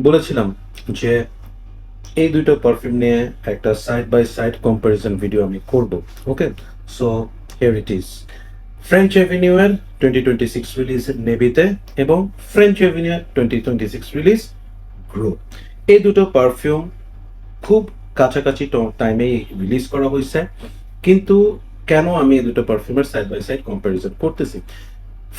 বলেছিলাম যে এই দুটো পারফিউম নিয়ে একটা side by side comparison video আমি করব। Okay, so here it is. French avenue এর 2026 রিলিজ নেভিতে এবং ফ্রেঞ্চ এভিনিউ এর 2026 রিলিজ গ্রো। এই দুটো পারফিউম খুব কাছাকাছি টাইমেই রিলিজ করা হয়েছে, কিন্তু কেন আমি এই দুটো পারফিউমের সাইড বাই সাইড কম্পারিজন করতেছি?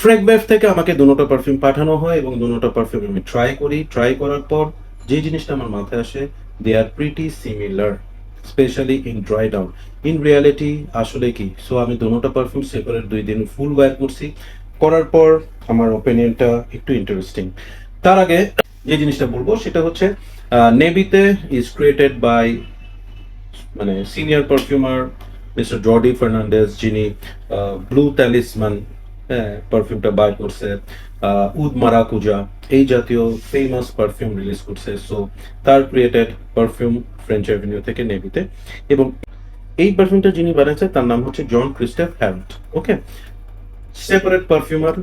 ফ্রেগবেভ থেকে আমাকে দুটো পারফিউম পাঠানো হয় এবং দুটো পারফিউম আমি ট্রাই করি। ট্রাই করার পর যে জিনিসটা আমার মাথায় আসে, they are pretty similar, specially in dry down. In reality আসলে কি, সো আমি দুটো পারফিউম সেপারেট 2 দিন ফুল ওয়্যার করছি। করার পর আমার ওপিনিয়নটা একটু ইন্টারেস্টিং। তার আগে যে জিনিসটা বলবো সেটা হচ্ছে, নেভিতে ইজ ক্রিয়েটেড বাই মানে সিনিয়র পারফিউমার মিস্টার জর্ডি ফার্নান্ডেজ, যিনি ব্লু ট্যালিসমান, হ্যাঁ, পারফিউমটা বার করছে। উদ মারাকুজা এই জাতীয় ফেমাস পারফিউম রিলিজ করছে। সো তার ক্রিয়েটেড পারফিউম ফ্রেঞ্চ অ্যাভিনিউ থেকে নেভিতে, এবং এই পারফিউমটা যিনি বানাইছে তার নাম হচ্ছে John Christophe Harold. Okay, separate perfumer,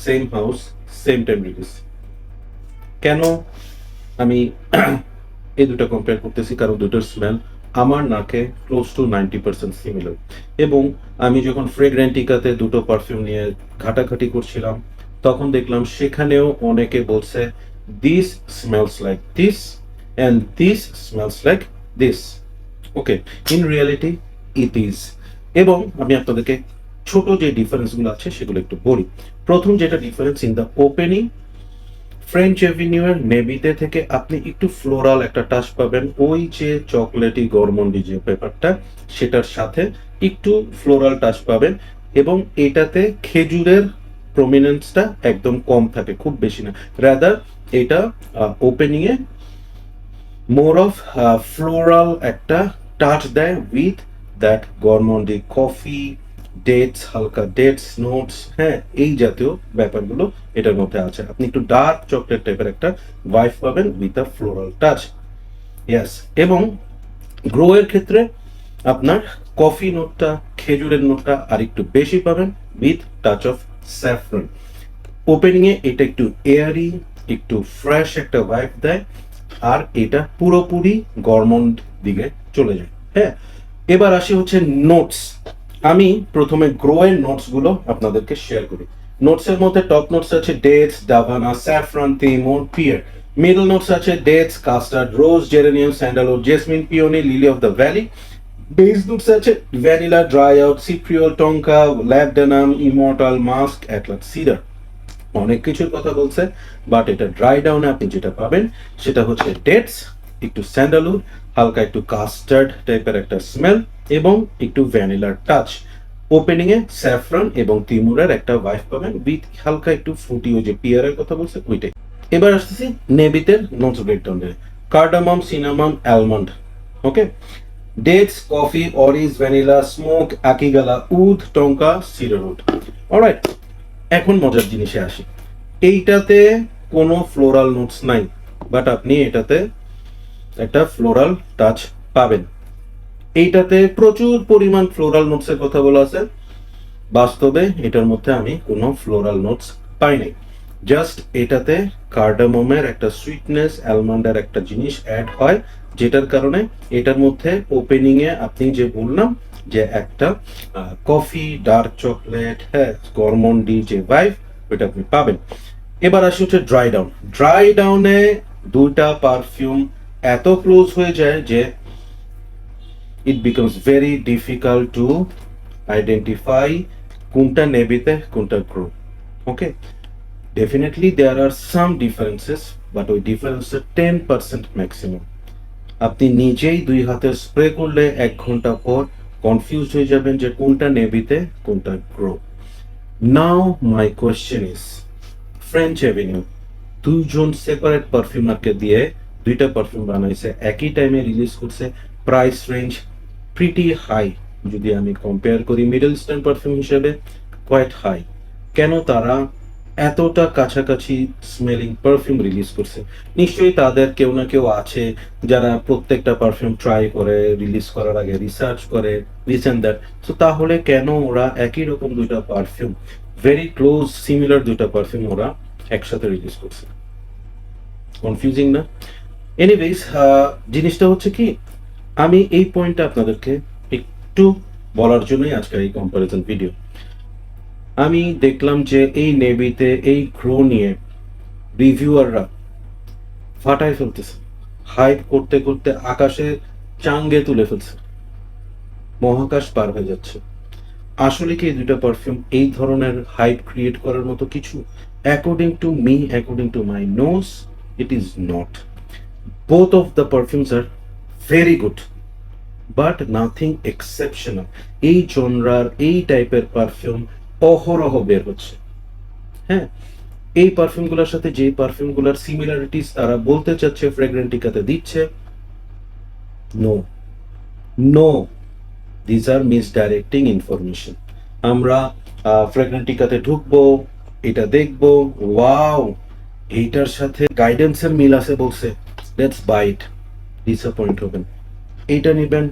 same house, same time release. কেন আমি এই দুটো কম্পেয়ার করতেছি? কারণ দুটোর স্মেল আমার নাকে ক্লোজ টু 90% সিমিলার। এবং আমি যখন ফ্রেগ্রেন্টিকাতে দুটো পারফিউম নিয়ে ঘাটাঘাটি করছিলাম, তখন দেখলাম সেখানেও অনেকে বলছে this smells like this and this smells like this. Okay, in reality it is. এবং আমি আপনাদেরকে ছোট যে ডিফারেন্সগুলো আছে সেগুলো একটু বলি। প্রথম যেটা difference, in the opening French এভিনিউয়ের নেভিতে থেকে আপনি একটু ফ্লোরাল একটা টাচ পাবেন, ওই যে চকলেটি গরমন্ডি যে পেপারটা, সেটার সাথে একটু ফ্লোরাল টাচ পাবেন। এবং এটাতে খেজুরের প্রমিনেন্সটা একদম কম থাকে, খুব বেশি না। রাদার এটা opening a more of floral একটা টাচ দেয় with that gourmandy coffee, dates, হালকা ডেটস নোটস, হ্যাঁ, এই জাতীয় ব্যাপারগুলো এটার মধ্যে আছে। আপনি একটু ডার্ক চকলেট টাইপের একটা ভাইব পাবেন with a floral touch. Yes. এবং গ্রো এর ক্ষেত্রে আপনার কফি নোটটা, খেজুরের নোটটা আর একটু বেশি পাবেন with touch of saffron. Opening এ এটা একটু এয়ারি, একটু ফ্রেশ একটা ভাইব দেয়, আর এটা পুরোপুরি গরমন্ড দিকে চলে যায়। হ্যাঁ, এবার আসি হচ্ছে নোটস। আমি প্রথমে গ্রো এর নোটস গুলো আপনাদেরকে শেয়ার করি। নোটস এর মধ্যে টপ নোটস আছে dates, davana, saffron, timur, pear. Middle notes আছে dates, custard, rose, geranium, sandalwood, jasmine, peony, lily of the valley. Base notes আছে vanilla, dry out, cypriol, tonka, labdanum, immortelle, musk, atlas, cedar. অনেক কিছুর কথা বলছে, but এটা dry ডাউনে আপনি যেটা পাবেন সেটা হচ্ছে ডেটস, একটু স্যান্ডালউড, হালকা একটু কাস্টার্ড টাইপের একটা স্মেল, এবং একটু ভ্যানিলার টাচ। ওপেনিং এ স্যাফরন এবং তিমুরের একটা ভাইব পাবেন উইথ হালকা একটু ফ্রুটি, ওই যে পিয়ারের কথা বলছে ওইটাই। এবার আসতেছি নেভিতের নোটস ব্রেকডাউনে। Cardamom, cinnamon, almond. Okay, dates, coffee, orris, vanilla, smoke, akigalawood, tonka, cedarwood. Alright, এখন মজার জিনিসে আসি। এইটাতে কোনো ফ্লোরাল নোটস নাই, বাট আপনি এটাতে একটা ফ্লোরাল টাচ পাবেন। এইটাতে প্রচুর পরিমাণ ফ্লোরাল নোটসের কথা বলা আছে। বাস্তবে এটার মধ্যে আমি কোনো ফ্লোরাল নোটস পাই নাই। জাস্ট এটাতে কার্ডামমের একটা সুইটনেস, অ্যালমন্ডের একটা জিনিস অ্যাড হয়, যেটার কারণে এটার মধ্যে ওপেনিং এ আপনি যে বললাম যে একটা কফি, ডার্ক চকলেট, হ্যাঁ, গরমন্ডি যে ভাইব, ওইটা আপনি পাবেন। এবার আসি হচ্ছে ড্রাই ডাউন। ড্রাই ডাউনে দুইটা পারফিউম এত ক্লোজ হয়ে যায় যে it becomes very difficult to identify কোনটা নেভিতে কোনটা Grow. Okay, definitely there are some differences, but ওই ডিফারেন্সের 10% ম্যাক্সিমাম। আপনি নিজেই দুই হাতে স্প্রে করলে 1 ঘন্টা পর কনফিউজ হয়ে যাবেন যে কোনটা নেভিতে কোনটা grow. Now my question is, French avenue দুইজন সেপারেট পারফিউমারকে দিয়ে দুইটা পারফিউম বানাইছে, একই টাইমে রিলিজ করছে, প্রাইস রেঞ্জ প্রিটি হাই। যদি আমি কম্পেয়ার করি মিডল স্ট্যান্ড পারফিউম হিসেবে, কোয়াইট হাই। কেন তারা এতটা কাছাকাছি স্মেলিং পারফিউম রিলিজ করছে? নিশ্চয়ই তাদের কেউ না কেউ আছে যারা প্রত্যেকটা পারফিউম ট্রাই করে, রিলিজ করার আগে রিসার্চ করে, দিস এন্ড দ্যাট। সো তাহলে কেন ওরা একই রকম দুইটা পারফিউম, ভেরি ক্লোজ সিমিলার দুইটা পারফিউম ওরা একসাথে রিলিজ করছে? কনফিউজিং না? এনিওয়েজ, জিনিসটা হচ্ছে কি, আমি এই পয়েন্টটা আপনাদেরকে একটু বলার জন্যই আজকের এই কম্পারিজন ভিডিও। আমি দেখলাম যে এই নেভিতে এই গ্রো নিয়ে রিভিউয়াররা ফাটায় ফেলতেছে, হাইপ করতে করতে আকাশে চাঙ্গে তুলে ফেলছে, মহাকাশ পার হয়ে যাচ্ছে। আসলে কি এই দুইটা পারফিউম এই ধরনের হাইপ ক্রিয়েট করার মতো কিছু? According to me, according to my nose, it is not. Both of the perfumes are very good, but nothing exceptional. এই জনরার এই টাইপের পারফিউম অহরহ বের হচ্ছে। হ্যাঁ, এই পারফিউমগুলোর সাথে যে পারফিউমগুলোর সিমিলারিটিস তারা বলতে চাচ্ছে ফ্রেগ্রেন্টিকাতে দিচ্ছে, no, no, these are misdirecting information. আমরা ফ্রেগ্রেন্টিকাতে ঢুকবো, এটা দেখবো, ওয়াও, এইটার সাথে গাইডেন্সের মিল আছে বলছে, লেটস বাইট, ডিসঅ্যাপয়েন্ট হবেন। এইটা নিবেন,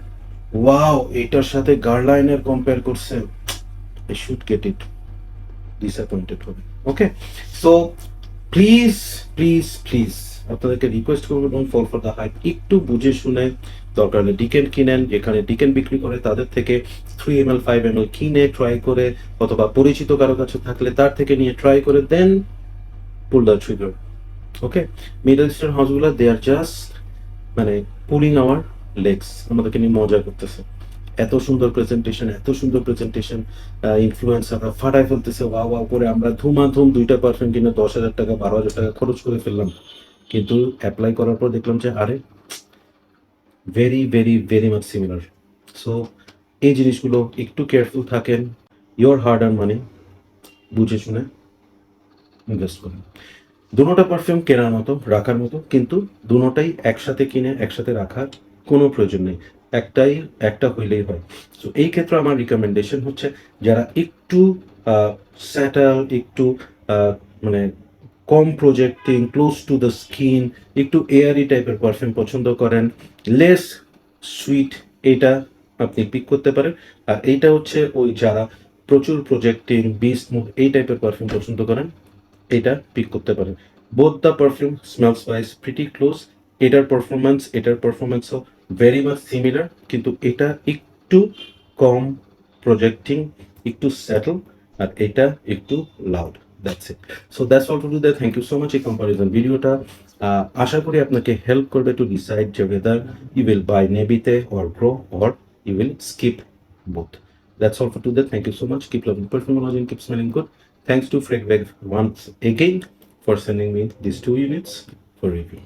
ওয়াও, এইটার সাথে গার্লাইনের কম্পেয়ার করছে, I should get it, disappointed হবে। Okay, so please please please আপনাদেরকে রিকোয়েস্ট করবো, don't fall for the hype. একটু বুঝে শুনে দরকার হলে ডিকেন কিনেন, যেখানে ডিকেন বিক্রি করে তাদের থেকে 3 ml 5 ml কিনে ট্রাই করে, অথবা পরিচিত কারো কাছে থাকলে তার থেকে নিয়ে ট্রাই করে, then pull the trigger. Okay, middle eastern হাউসগুলো দে আর জাস্ট মানে পুলিং আওয়ার লেগস, আমাদেরকে নিয়ে মজা করতেছে। এত সুন্দর প্রেজেন্টেশন, এত সুন্দর প্রেজেন্টেশন, ইনফ্লুয়েন্সাররা ফাটায় ফেলতেছে ওয়াও ওয়াও করে, আমরা ধুমাধুম দুইটা পারফিউম কিনে 10,000 টাকা 12,000 টাকা খরচ করে ফেললাম, কিন্তু অ্যাপ্লাই করার পর দেখলাম যে আরে very very very much similar. So এই জিনিসগুলো একটু কেয়ারফুল থাকেন, ইয়োর হার্ড আর্ন মানি বুঝে শুনে ইনভেস্ট করেন। দুটোটা পারফিউম কেনার মতো, রাখার মতো, কিন্তু দুটোটাই একসাথে কিনে একসাথে রাখার কোনো প্রয়োজন নেই, একটাই, একটা হইলেই হয়। সো এই ক্ষেত্রে আমার রিকমেন্ডেশন হচ্ছে, যারা একটু স্যাটাল, একটু আহ, মানে কম projecting, close to the skin, একটু এয়ারি টাইপের পারফিউম পছন্দ করেন, লেস সুইট, এটা আপনি পিক করতে পারেন। আর এইটা হচ্ছে ওই যারা প্রচুর প্রজেক্টিং, বিস্ট মুড এই টাইপের পারফিউম পছন্দ করেন, এটা পিক করতে পারেন। Both the perfume smells wise pretty close. এটার পারফরমেন্সও ভেরি মাচ সিমিলার, কিন্তু এটা একটু কম প্রজেক্টিং, একটু সেটল, আর এটা একটু loud. That's it. So that's all to do that. Thank you so much এই কম্পারিজন ভিডিওটা। আশা করি আপনাকে হেল্প করবে টু ডিসাইড যে whether you will buy নেভিতে or Grow, or you will skip both. That's all for today. Thank you so much. Keep loving perfumeology and keep smelling good. Thanks to Fregweg once again for sending me these 2 units for review.